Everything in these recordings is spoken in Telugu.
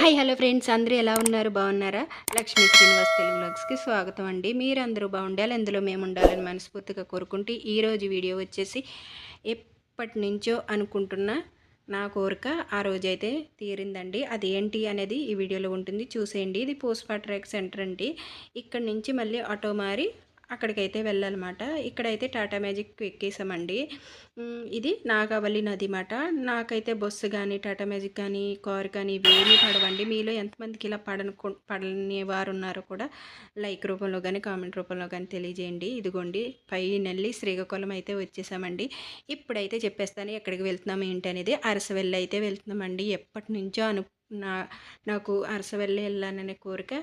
హాయ్ హలో ఫ్రెండ్స్, అందరూ ఎలా ఉన్నారు? బాగున్నారా? లక్ష్మీ శ్రీనివాస్ తెలుగు వ్లాగ్స్కి స్వాగతం అండి. మీరందరూ బాగుండాలి, అందులో మేము ఉండాలని మనస్ఫూర్తిగా కోరుకుంటూ ఈరోజు వీడియో వచ్చేసి ఎప్పటి నుంచో అనుకుంటున్న నా కోరిక ఆ రోజైతే తీరిందండి. అది ఏంటి అనేది ఈ వీడియోలో ఉంటుంది, చూసేయండి. ఇది పోస్ట్ ట్రాక్ సెంటర్ అండి. ఇక్కడ నుంచి మళ్ళీ ఆటో మారి అక్కడికైతే వెళ్ళాలన్నమాట. ఇక్కడైతే టాటా మ్యాజిక్ ఎక్కేసామండి. ఇది నాగావళి నది మాట. నాకైతే బస్సు కానీ టాటా మ్యాజిక్ కానీ కార్ కానీ ఇవేమీ పడవండి. మీలో ఎంతమందికి ఇలా పడని వారు ఉన్నారో కూడా లైక్ రూపంలో కానీ కామెంట్ రూపంలో కానీ తెలియజేయండి. ఇదిగోండి ఫైనల్లీ శ్రీకాకుళం అయితే వచ్చేసామండి. ఇప్పుడైతే చెప్పేస్తాను ఎక్కడికి వెళ్తున్నాం ఏంటి అనేది. అరసవెల్లి అయితే వెళ్తున్నామండి. ఎప్పటి నుంచో నాకు అరసవెల్లి వెళ్ళాలనే కోరిక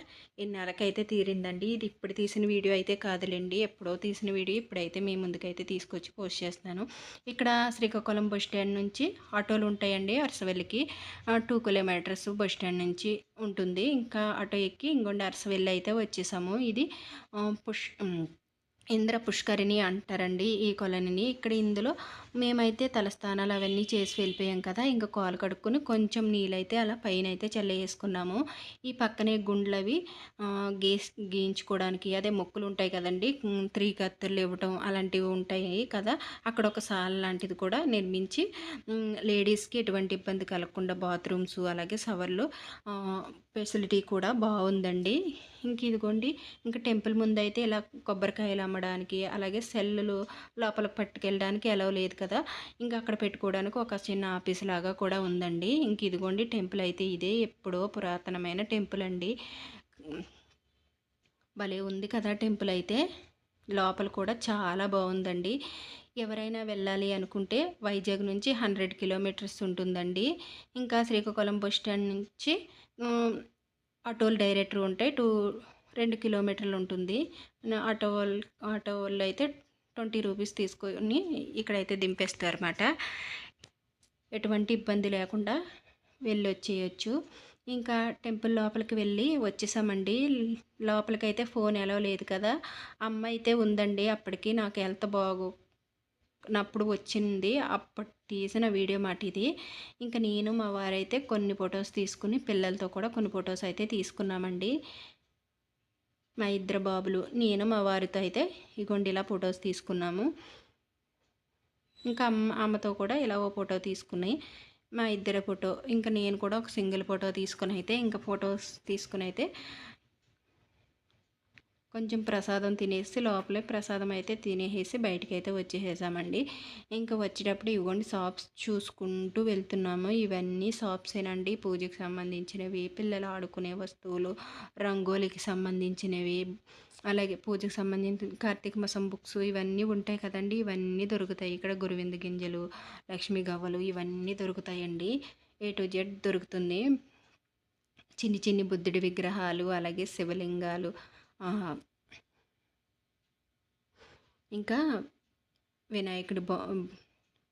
ఇన్నాళ్ళకైతే తీరిందండి. ఇది ఇప్పుడు తీసిన వీడియో అయితే కాదులేండి, ఎప్పుడో తీసిన వీడియో ఇప్పుడైతే మీ ముందుకైతే తీసుకొచ్చి పోస్ట్ చేస్తున్నాను. ఇక్కడ శ్రీకాకుళం బస్ స్టాండ్ నుంచి ఆటోలు ఉంటాయండి. అరసవెల్లికి 2 కిలోమీటర్స్ బస్ స్టాండ్ నుంచి ఉంటుంది. ఇంకా ఆటో ఎక్కి ఇంకొండ అరసవెల్లి అయితే వచ్చేసాము. ఇది ఇంద్ర పుష్కరిణి అంటారండి ఈ కొలనిని. ఇక్కడ ఇందులో మేమైతే తలస్నానాలు అవన్నీ చేసి వెళ్ళిపోయాం కదా. ఇంకా కాలు కడుక్కొని కొంచెం నీళ్ళైతే అలా పైన అయితే చల్లేసుకున్నాము. ఈ పక్కనే గుండ్లవి గీయించుకోవడానికి, అదే మొక్కులు ఉంటాయి కదండి, 3 కత్తులు ఇవ్వటం అలాంటివి ఉంటాయి కదా. అక్కడ ఒక సాల్ లాంటిది కూడా నిర్మించి లేడీస్కి ఎటువంటి ఇబ్బంది కలగకుండా బాత్రూమ్స్ అలాగే సవర్లు ఫెసిలిటీ కూడా బాగుందండి. ఇంక ఇదిగోండి, ఇంకా టెంపుల్ ముందైతే ఇలా కొబ్బరికాయలు అమ్మడానికి అలాగే సెల్లులు లోపలికి పట్టుకెళ్ళడానికి ఎలవ్ లేదు కదా. ఇంకా అక్కడ పెట్టుకోవడానికి ఒక చిన్న ఆఫీస్ లాగా కూడా ఉందండి. ఇంక ఇదిగోండి టెంపుల్ అయితే ఇదే ఎప్పుడో పురాతనమైన టెంపుల్ అండి. భలే ఉంది కదా టెంపుల్ అయితే. లోపల కూడా చాలా బాగుందండి. ఎవరైనా వెళ్ళాలి అనుకుంటే వైజాగ్ నుంచి 100 కిలోమీటర్స్ ఉంటుందండి. ఇంకా శ్రీకాకుళం బస్ స్టాండ్ నుంచి ఆటోలు డైరెక్టర్ ఉంటాయి. 2 కిలోమీటర్లు ఉంటుంది. ఆటో వాళ్ళు అయితే 20 రూపీస్ తీసుకొని ఇక్కడైతే దింపేస్తారు అన్నమాట. ఎటువంటి ఇబ్బంది లేకుండా వెళ్ళి వచ్చేయచ్చు. ఇంకా టెంపుల్ లోపలికి వెళ్ళి వచ్చేసామండి. లోపలికైతే ఫోన్ ఎలా లేదు కదా. అమ్మ అయితే ఉందండి. అప్పటికి నాకు హెల్త్ నప్పుడు వచ్చింది, అప్పటి తీసిన వీడియో మాట ఇది. ఇంకా నేను మా వారైతే కొన్ని ఫొటోస్ తీసుకుని పిల్లలతో కూడా కొన్ని ఫొటోస్ అయితే తీసుకున్నామండి. మా ఇద్దరు బాబులు, నేను మా వారితో అయితే ఇగోండి ఇలా ఫొటోస్ తీసుకున్నాము. ఇంకా అమ్మతో కూడా ఇలా ఓ ఫోటో తీసుకున్నాయి, మా ఇద్దరు ఫోటో. ఇంకా నేను కూడా ఒక సింగిల్ ఫోటో తీసుకుని అయితే ఇంకా ఫొటోస్ తీసుకుని అయితే కొంచెం ప్రసాదం తినేసి లోపలే ప్రసాదం అయితే తినేసి బయటికి అయితే వచ్చేసామండి. ఇంకా వచ్చేటప్పుడు ఇవ్వండి షాప్స్ చూసుకుంటూ వెళ్తున్నాము. ఇవన్నీ షాప్సేనండి, పూజకి సంబంధించినవి, పిల్లలు ఆడుకునే వస్తువులు, రంగోలికి సంబంధించినవి, అలాగే పూజకు సంబంధించిన కార్తీక మాసం బుక్స్ ఇవన్నీ ఉంటాయి కదండి. ఇవన్నీ దొరుకుతాయి ఇక్కడ. గురువింద గింజలు, లక్ష్మీ గవ్వలు ఇవన్నీ దొరుకుతాయండి. A to Z దొరుకుతుంది. చిన్ని చిన్ని బుద్ధుడి విగ్రహాలు అలాగే శివలింగాలు, ఇంకా వినాయకుడి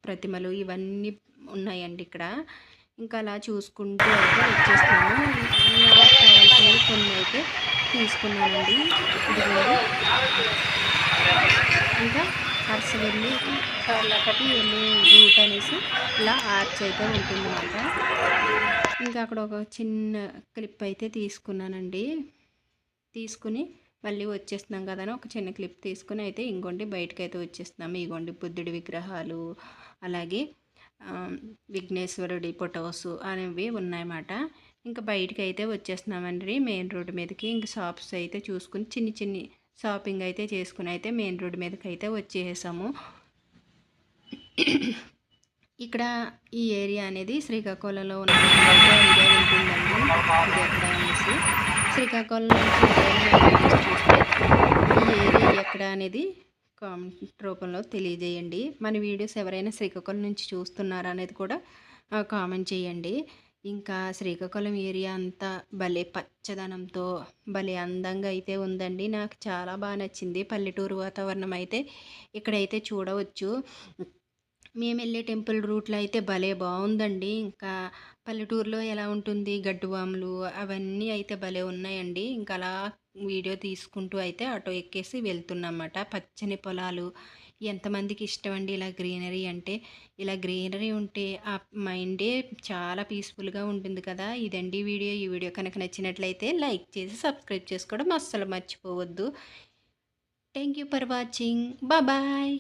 ప్రతిమలు ఇవన్నీ ఉన్నాయండి ఇక్కడ. ఇంకా అలా చూసుకుంటూ అయితే వచ్చేస్తాము. కావాల్సినవి కొన్ని అయితే తీసుకున్నానండి. ఇంకా అరసవెల్లి వెళ్ళే రూట్ అనేసి ఇలా ఆర్చ్ అయితే ఉంటుందన్నమాట. ఇంకా అక్కడ ఒక చిన్న క్లిప్ అయితే తీసుకున్నానండి. తీసుకుని మళ్ళీ వచ్చేస్తున్నాం కదా అని ఒక చిన్న క్లిప్ తీసుకుని అయితే ఇంకోండి బయటకు అయితే వచ్చేస్తున్నాము. ఇగోండి బుద్ధుడి విగ్రహాలు అలాగే విఘ్నేశ్వరుడి ఫొటోస్ అనేవి ఉన్నాయన్నమాట. ఇంకా బయటకు అయితే వచ్చేస్తున్నామండి మెయిన్ రోడ్డు మీదకి. ఇంకా షాప్స్ అయితే చూసుకుని చిన్ని చిన్ని షాపింగ్ అయితే చేసుకుని అయితే మెయిన్ రోడ్డు మీదకి అయితే వచ్చేసాము. ఇక్కడ ఈ ఏరియా అనేది శ్రీకాకుళంలో ఉన్న ఐడియా ఉంటుందండి. ఇది ఎక్కడ అనేసి శ్రీకాకుళం చూస్తే ఈ ఏరియా ఎక్కడ అనేది కామెంట్ రూపంలో తెలియజేయండి. మన వీడియోస్ ఎవరైనా శ్రీకాకుళం నుంచి చూస్తున్నారా అనేది కూడా కామెంట్ చేయండి. ఇంకా శ్రీకాకుళం ఏరియా అంతా భలే పచ్చదనంతో భలే అందంగా అయితే ఉందండి. నాకు చాలా బాగా నచ్చింది. పల్లెటూరు వాతావరణం అయితే ఇక్కడైతే చూడవచ్చు. మేము వెళ్ళే టెంపుల్ రూట్లో అయితే భలే బాగుందండి. ఇంకా పల్లెటూరులో ఎలా ఉంటుంది, గడ్డివాములు అవన్నీ అయితే భలే ఉన్నాయండి. ఇంకా అలా వీడియో తీసుకుంటూ అయితే ఆటో ఎక్కేసి వెళ్తున్నమాట. పచ్చని పొలాలు ఎంతమందికి ఇష్టం అండి ఇలా గ్రీనరీ అంటే? ఇలా గ్రీనరీ ఉంటే ఆ మైండే చాలా పీస్‌ఫుల్‌గా ఉంటుంది కదా! ఇదండి వీడియో. ఈ వీడియో కనుక నచ్చినట్లయితే లైక్ చేసి సబ్స్క్రైబ్ చేసుకోవడం అస్సలు మర్చిపోవద్దు. Thank you for watching. Bye.